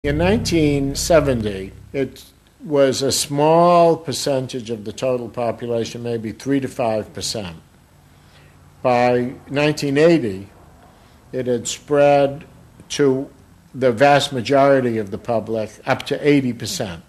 In 1970, it was a small percentage of the total population, maybe 3 to 5%. By 1980, it had spread to the vast majority of the public, up to 80%.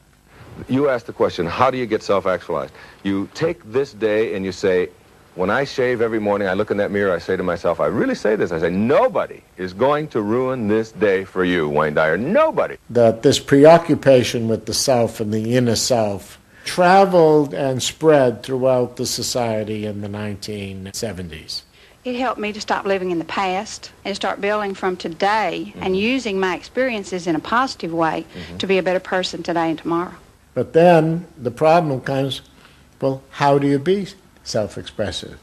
You asked the question, how do you get self-actualized? You take this day and you say, when I shave every morning, I look in that mirror, I say to myself, I really say this, I say, nobody is going to ruin this day for you, Wayne Dyer, nobody. That this preoccupation with the self and the inner self traveled and spread throughout the society in the 1970s. It helped me to stop living in the past and start building from today and using my experiences in a positive way to be a better person today and tomorrow. But then the problem comes, well, how do you be self-expressive?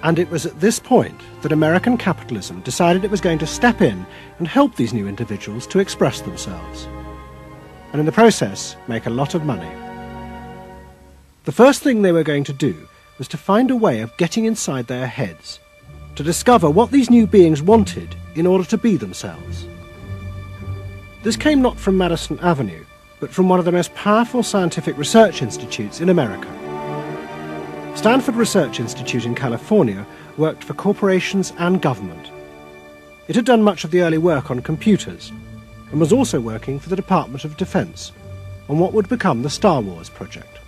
And it was at this point that American capitalism decided it was going to step in and help these new individuals to express themselves, and in the process make a lot of money. The first thing they were going to do was to find a way of getting inside their heads, to discover what these new beings wanted in order to be themselves. This came not from Madison Avenue, but from one of the most powerful scientific research institutes in America. Stanford Research Institute in California worked for corporations and government. It had done much of the early work on computers, and was also working for the Department of Defense on what would become the Star Wars project.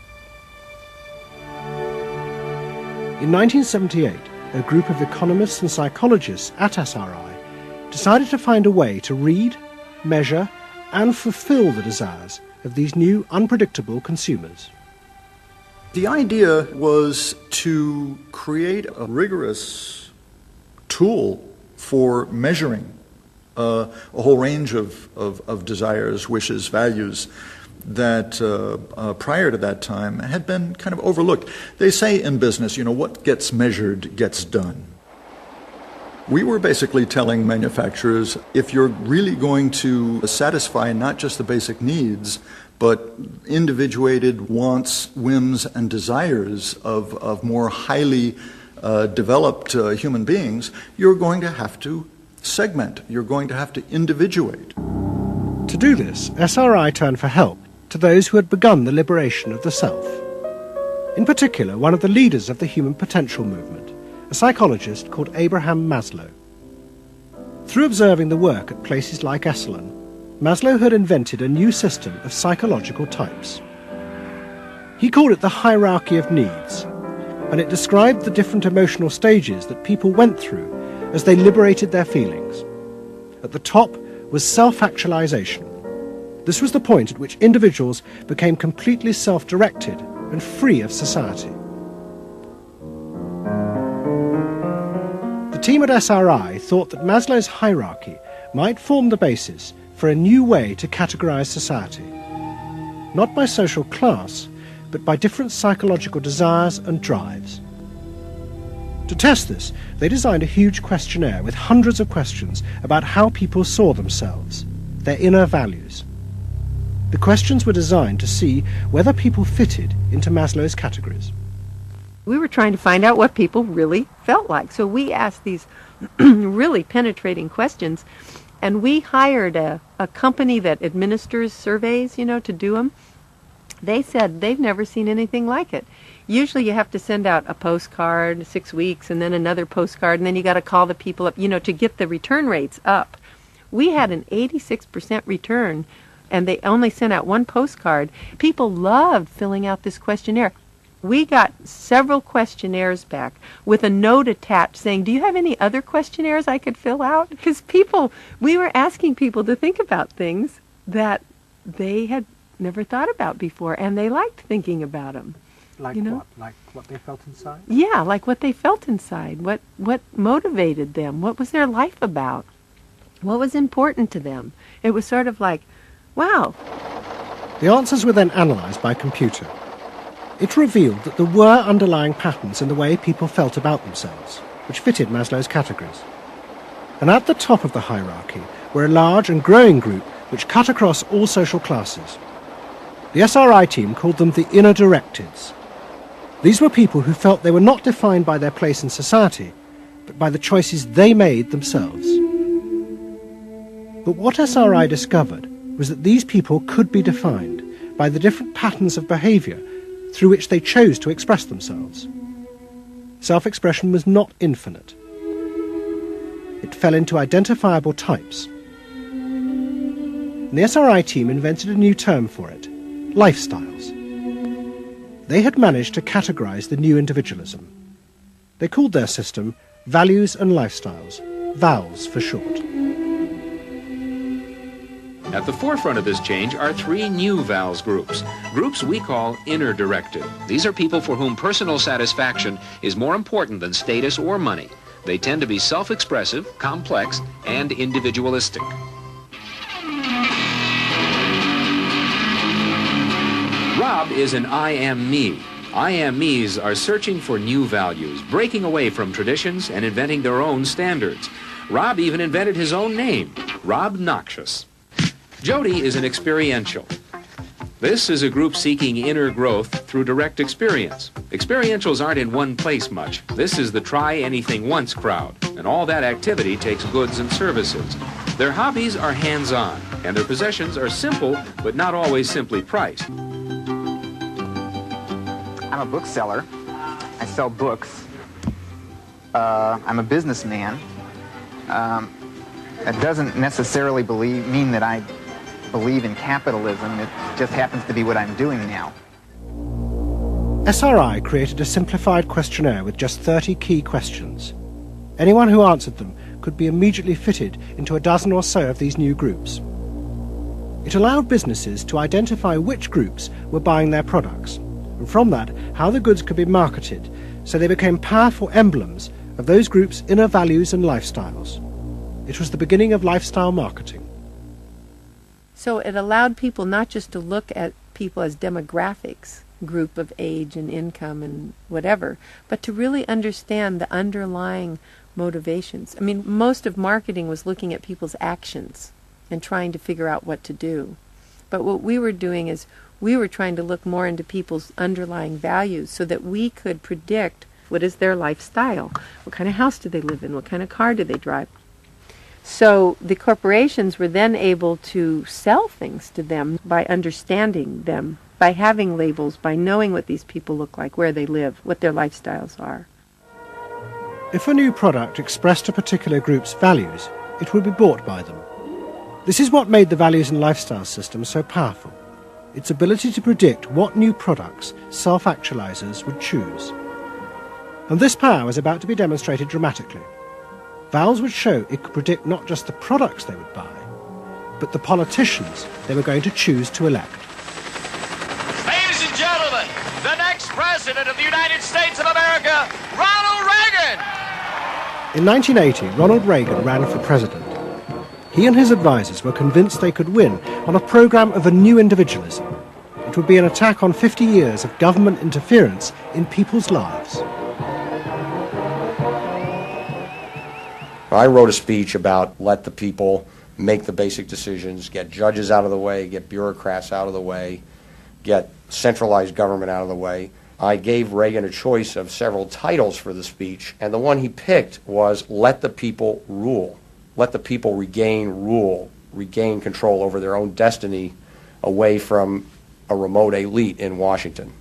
In 1978, a group of economists and psychologists at SRI decided to find a way to read, measure, and fulfill the desires of these new unpredictable consumers. The idea was to create a rigorous tool for measuring a whole range of desires, wishes, values that prior to that time had been kind of overlooked. They say in business, what gets measured gets done. We were basically telling manufacturers, if you're really going to satisfy not just the basic needs, but individuated wants, whims, and desires of more highly developed human beings, you're going to have to segment. You're going to have to individuate. To do this, SRI turned for help to those who had begun the liberation of the self. In particular, one of the leaders of the human potential movement, a psychologist called Abraham Maslow. Through observing the work at places like Esalen, Maslow had invented a new system of psychological types. He called it the hierarchy of needs, and it described the different emotional stages that people went through as they liberated their feelings. At the top was self-actualization. This was the point at which individuals became completely self-directed and free of society. The team at SRI thought that Maslow's hierarchy might form the basis for a new way to categorize society, not by social class, but by different psychological desires and drives. To test this, they designed a huge questionnaire with hundreds of questions about how people saw themselves, their inner values. The questions were designed to see whether people fitted into Maslow's categories. We were trying to find out what people really felt like. So we asked these really penetrating questions, and we hired a company that administers surveys, to do them. They said they've never seen anything like it. Usually you have to send out a postcard 6 weeks and then another postcard, and then you got to call the people up, to get the return rates up. We had an 86% return, and they only sent out one postcard. People loved filling out this questionnaire. We got several questionnaires back with a note attached saying, do you have any other questionnaires I could fill out? Because we were asking people to think about things that they had never thought about before, and they liked thinking about them. Like what? Like what they felt inside? Yeah, like what they felt inside. What motivated them? What was their life about? What was important to them? It was sort of like, wow. The answers were then analyzed by computer. It revealed that there were underlying patterns in the way people felt about themselves, which fitted Maslow's categories. And at the top of the hierarchy were a large and growing group which cut across all social classes. The SRI team called them the inner directeds. These were people who felt they were not defined by their place in society, but by the choices they made themselves. But what SRI discovered was that these people could be defined by the different patterns of behaviour through which they chose to express themselves. Self-expression was not infinite. It fell into identifiable types. And the SRI team invented a new term for it: lifestyles. They had managed to categorise the new individualism. They called their system Values and Lifestyles, VALS for short. At the forefront of this change are three new VALS groups we call inner-directed. These are people for whom personal satisfaction is more important than status or money. They tend to be self-expressive, complex, and individualistic. Rob is an I am me. I am me's are searching for new values, breaking away from traditions and inventing their own standards. Rob even invented his own name, Rob Noxious. Jody is an experiential. This is a group seeking inner growth through direct experience. Experientials aren't in one place much. This is the try-anything-once crowd, and all that activity takes goods and services. Their hobbies are hands-on, and their possessions are simple, but not always simply priced. I'm a bookseller. I sell books. I'm a businessman. That doesn't necessarily mean that I believe in capitalism. It just happens to be what I'm doing now. SRI created a simplified questionnaire with just 30 key questions. Anyone who answered them could be immediately fitted into a dozen or so of these new groups. It allowed businesses to identify which groups were buying their products, and from that, how the goods could be marketed, so they became powerful emblems of those groups' inner values and lifestyles. It was the beginning of lifestyle marketing. So it allowed people not just to look at people as demographics, group of age and income and whatever, but to really understand the underlying motivations. I mean, most of marketing was looking at people's actions and trying to figure out what to do. But what we were doing is we were trying to look more into people's underlying values so that we could predict what is their lifestyle, what kind of house do they live in, what kind of car do they drive. So the corporations were then able to sell things to them by understanding them, by having labels, by knowing what these people look like, where they live, what their lifestyles are. If a new product expressed a particular group's values, it would be bought by them. This is what made the values and lifestyle system so powerful: its ability to predict what new products self-actualizers would choose. And this power was about to be demonstrated dramatically. VALS would show it could predict not just the products they would buy, but the politicians they were going to choose to elect. Ladies and gentlemen, the next President of the United States of America, Ronald Reagan! In 1980, Ronald Reagan ran for president. He and his advisors were convinced they could win on a program of a new individualism. It would be an attack on 50 years of government interference in people's lives. I wrote a speech about let the people make the basic decisions, get judges out of the way, get bureaucrats out of the way, get centralized government out of the way. I gave Reagan a choice of several titles for the speech, and the one he picked was let the people rule. Let the people regain rule, regain control over their own destiny away from a remote elite in Washington.